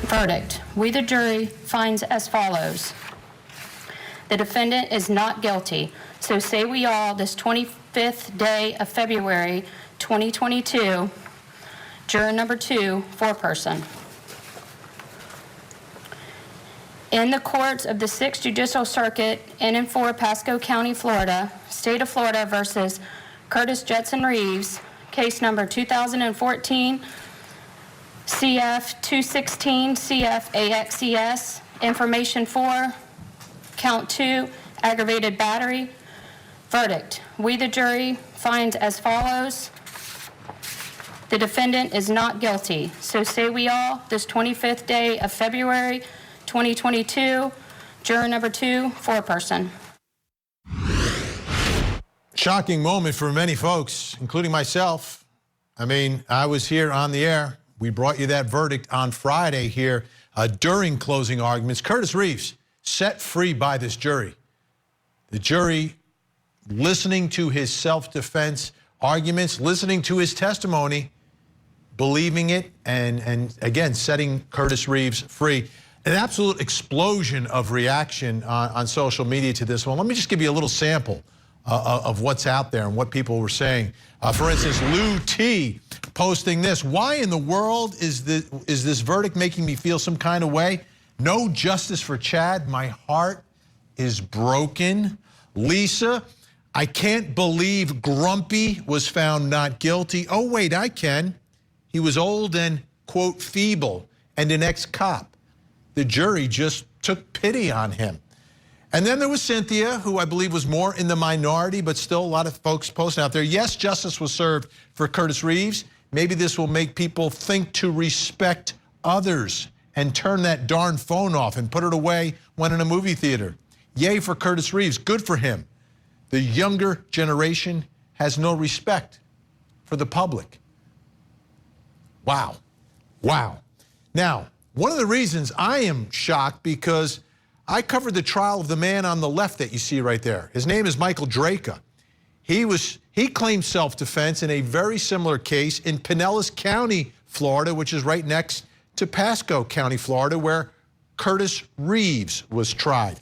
Verdict. We, the jury, finds as follows. The defendant is not guilty. So say we all, this 25th day of February, 2022, juror number 2, foreperson. In the courts of the 6th Judicial Circuit in and for Pasco County, Florida, State of Florida versus Curtis Jetson Reeves, case number 2014 CF 216 CF AXES, information 4, count 2, aggravated battery. Verdict. We, the jury, finds as follows. The defendant is not guilty. So say we all, this 25th day of February, 2022, juror number 2, foreperson. Shocking moment for many folks, including myself. I mean, I was here on the air. We brought you that verdict on Friday here during closing arguments. Curtis Reeves set free by this jury. The jury listening to his self-defense arguments, listening to his testimony, believing it, and again, setting Curtis Reeves free. An absolute explosion of reaction on social media to this one. Let me just give you a little sample of what's out there and what people were saying. For instance, Lou T posting this. Why in the world is this verdict making me feel some kind of way? No justice for Chad. My heart is broken. Lisa, I can't believe Grumpy was found not guilty. Oh, wait, I can. He was old and, quote, feeble and an ex-cop. The jury just took pity on him. And then there was Cynthia, who I believe was more in the minority, but still a lot of folks posting out there. Yes, justice was served for Curtis Reeves. Maybe this will make people think to respect others and turn that darn phone off and put it away when in a movie theater. Yay for Curtis Reeves, good for him. The younger generation has no respect for the public. Wow, wow. Now, one of the reasons I am shocked because I covered the trial of the man on the left that you see right there. His name is Michael Drejka. He claimed self-defense in a very similar case in Pinellas County, Florida, which is right next to Pasco County, Florida, where Curtis Reeves was tried.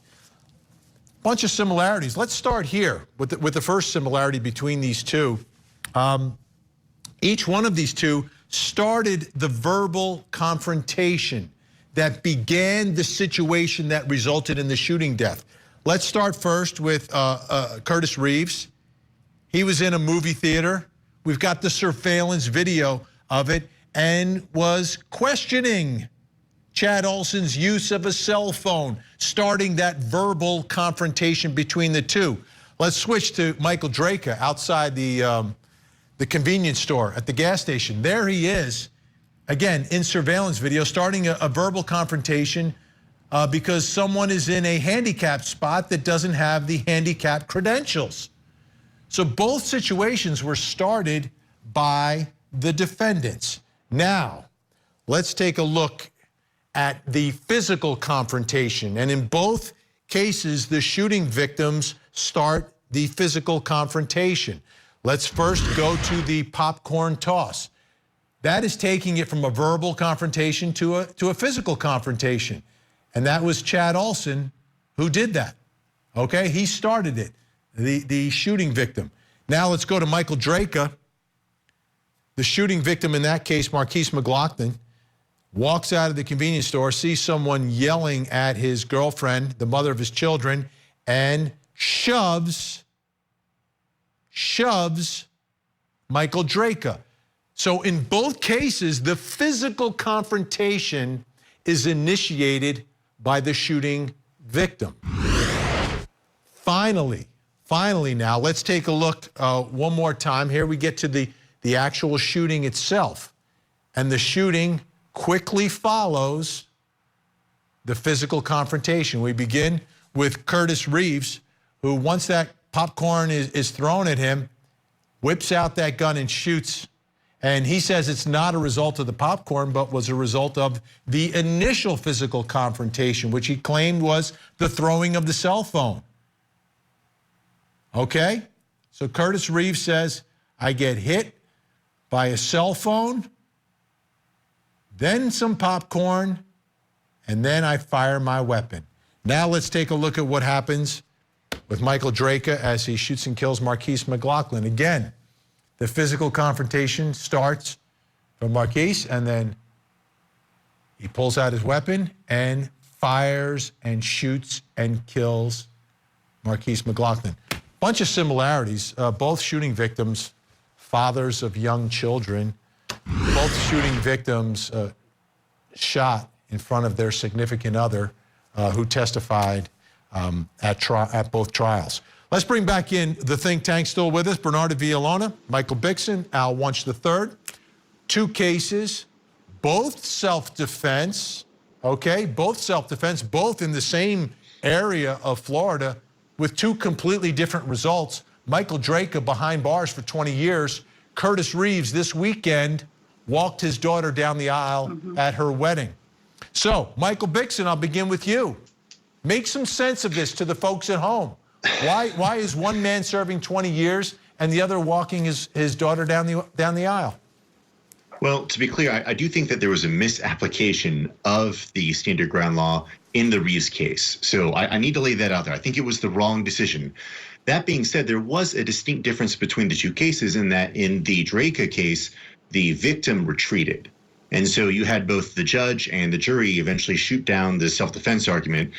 Bunch of similarities. Let's start here with the first similarity between these two. Each one of these two started the verbal confrontation that began the situation that resulted in the shooting death. Let's start first with Curtis Reeves. He was in a movie theater. We've got the surveillance video of it and was questioning Chad Olson's use of a cell phone, starting that verbal confrontation between the two. Let's switch to Michael Drejka outside the convenience store at the gas station. There he is. Again, in surveillance video, starting a verbal confrontation because someone is in a handicapped spot that doesn't have the handicap credentials. So both situations were started by the defendants. Now, let's take a look at the physical confrontation. And in both cases, the shooting victims start the physical confrontation. Let's first go to the popcorn toss. That is taking it from a verbal confrontation to a physical confrontation. And that was Chad Olson who did that. Okay, he started it, the shooting victim. Now let's go to Michael Drejka. The shooting victim in that case, Marquise McLaughlin, walks out of the convenience store, sees someone yelling at his girlfriend, the mother of his children, and shoves Michael Drejka. So in both cases, the physical confrontation is initiated by the shooting victim. Finally now, let's take a look one more time. Here we get to the actual shooting itself. And the shooting quickly follows the physical confrontation. We begin with Curtis Reeves, who once that popcorn is thrown at him, whips out that gun and shoots. And he says it's not a result of the popcorn, but was a result of the initial physical confrontation, which he claimed was the throwing of the cell phone. Okay? So Curtis Reeves says, I get hit by a cell phone, then some popcorn, and then I fire my weapon. Now let's take a look at what happens with Michael Drejka as he shoots and kills Marquise McLaughlin. Again, the physical confrontation starts from Marquise, and then he pulls out his weapon and fires and shoots and kills Marquise McLaughlin. Bunch of similarities, both shooting victims, fathers of young children, both shooting victims shot in front of their significant other who testified at both trials. Let's bring back in the think tank still with us. Bernardo Villalona, Michael Bixson, Al Wunsch III. Two cases, both self-defense, okay? Both self-defense, both in the same area of Florida with two completely different results. Michael Drejka behind bars for 20 years. Curtis Reeves this weekend walked his daughter down the aisle at her wedding. So, Michael Bixson, I'll begin with you. Make some sense of this to the folks at home. Why is one man serving 20 years and the other walking his daughter down the aisle? Well, to be clear, I do think that there was a misapplication of the standard ground law in the Reeves case. So I need to lay that out there. I think it was the wrong decision. That being said, there was a distinct difference between the two cases in that in the Drejka case, the victim retreated. And so you had both the judge and the jury eventually shoot down the self-defense argument.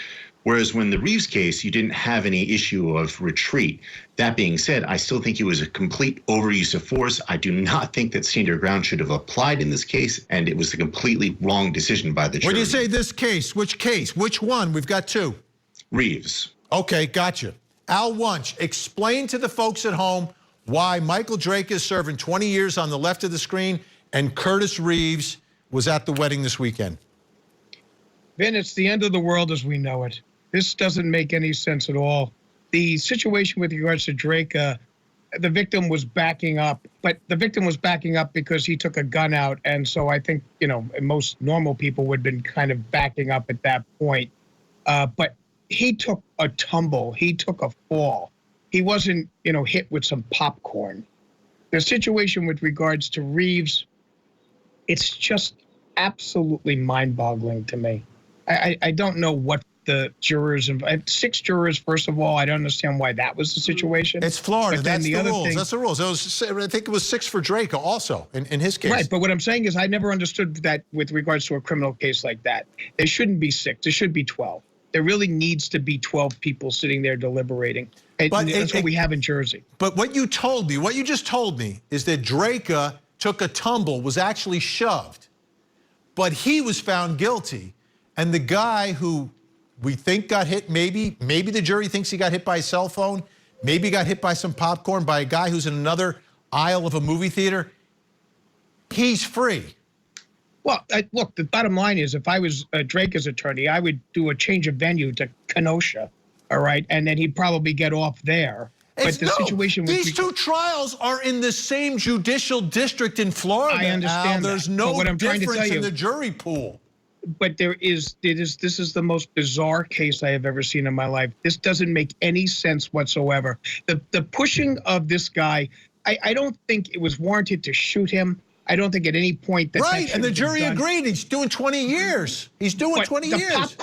Whereas when the Reeves case, you didn't have any issue of retreat. That being said, I still think it was a complete overuse of force. I do not think that standard ground should have applied in this case, and it was a completely wrong decision by the jury. When you say this case? Which one? We've got two. Reeves. Okay, gotcha. Al Wunsch, explain to the folks at home why Michael Drejka is serving 20 years on the left of the screen and Curtis Reeves was at the wedding this weekend. Vin, it's the end of the world as we know it. This doesn't make any sense at all. The situation with regards to Drejka, the victim was backing up, but the victim was backing up because he took a gun out. And so I think, most normal people would have been kind of backing up at that point. But he took a tumble. He took a fall. He wasn't, hit with some popcorn. The situation with regards to Reeves, it's just absolutely mind-boggling to me. I don't know what the jurors, 6 jurors, first of all, I don't understand why that was the situation. It's Florida, that's the rules. Thing, that's the rules. I think it was 6 for Drejka also, in his case. Right, but what I'm saying is I never understood that with regards to a criminal case like that. There shouldn't be 6, there should be 12. There really needs to be 12 people sitting there deliberating. And that's what we have in Jersey. But what you just told me is that Drejka took a tumble, was actually shoved, but he was found guilty. And the guy who we think got hit, maybe the jury thinks he got hit by a cell phone, maybe got hit by some popcorn by a guy who's in another aisle of a movie theater, he's free. Well, look, the bottom line is if I was Drejka's attorney, I would do a change of venue to Kenosha, all right? And then he'd probably get off there. Situation with these two trials are in the same judicial district in Florida. I understand Al. There's no difference in the jury pool. But this is the most bizarre case I have ever seen in my life. This doesn't make any sense whatsoever. The pushing of this guy, I don't think it was warranted to shoot him. I don't think at any point that right, and the jury agreed. He's doing 20 years. He's doing 20 years.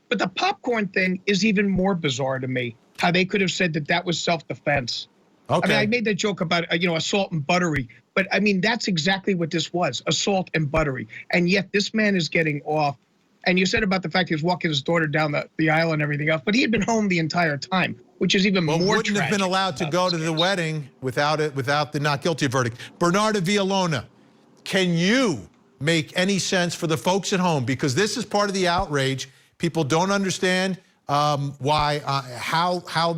But the popcorn thing is even more bizarre to me. How they could have said that was self-defense. Okay. I mean, I made that joke about assault and buttery, but I mean that's exactly what this was: assault and buttery. And yet this man is getting off. And you said about the fact he was walking his daughter down the aisle and everything else, but he had been home the entire time, which is even more tragic. Wouldn't have been allowed to go to the wedding without the not guilty verdict. Bernardo Villalona, can you make any sense for the folks at home? Because this is part of the outrage. People don't understand how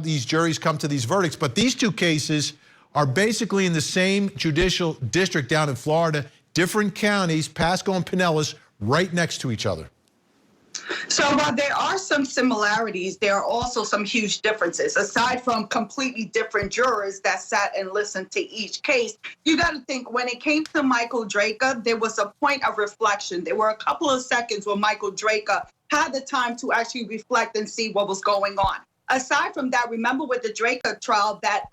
these juries come to these verdicts. But these two cases are basically in the same judicial district down in Florida, different counties, Pasco and Pinellas, right next to each other. So while there are some similarities, there are also some huge differences. Aside from completely different jurors that sat and listened to each case, you got to think when it came to Michael Drejka, there was a point of reflection. There were a couple of seconds where Michael Drejka had the time to actually reflect and see what was going on. Aside from that, remember with the Drejka trial that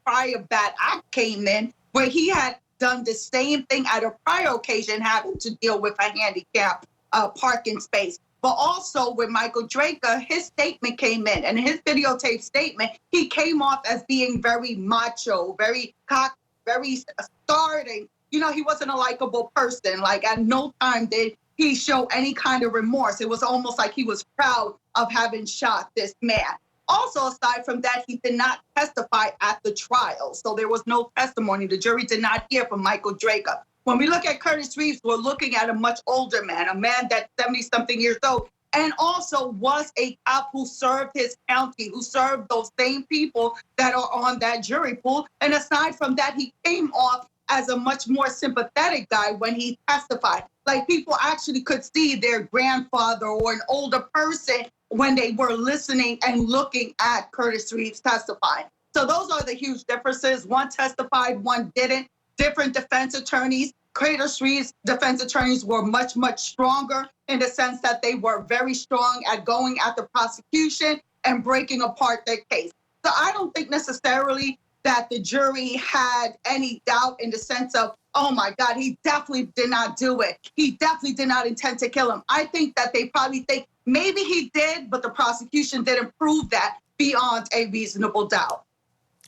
prior bad act came in where he had done the same thing at a prior occasion, having to deal with a handicap parking space. But also with Michael Drejka, his statement came in, and his videotape statement, he came off as being very macho, very cocky, very starting. You know, he wasn't a likable person. Like at no time did he show any kind of remorse. It was almost like he was proud of having shot this man. Also, aside from that, he did not testify at the trial. So there was no testimony. The jury did not hear from Michael Drejka. When we look at Curtis Reeves, we're looking at a much older man, a man that's 70-something years old, and also was a cop who served his county, who served those same people that are on that jury pool. And aside from that, he came off as a much more sympathetic guy when he testified. Like people actually could see their grandfather or an older person when they were listening and looking at Curtis Reeves testifying. So those are the huge differences. One testified, one didn't. Different defense attorneys. Curtis Reeves' defense attorneys were much, much stronger in the sense that they were very strong at going at the prosecution and breaking apart their case. So I don't think necessarily that the jury had any doubt in the sense of, oh my God, he definitely did not do it. He definitely did not intend to kill him. I think that they probably think maybe he did, but the prosecution didn't prove that beyond a reasonable doubt.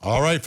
All right.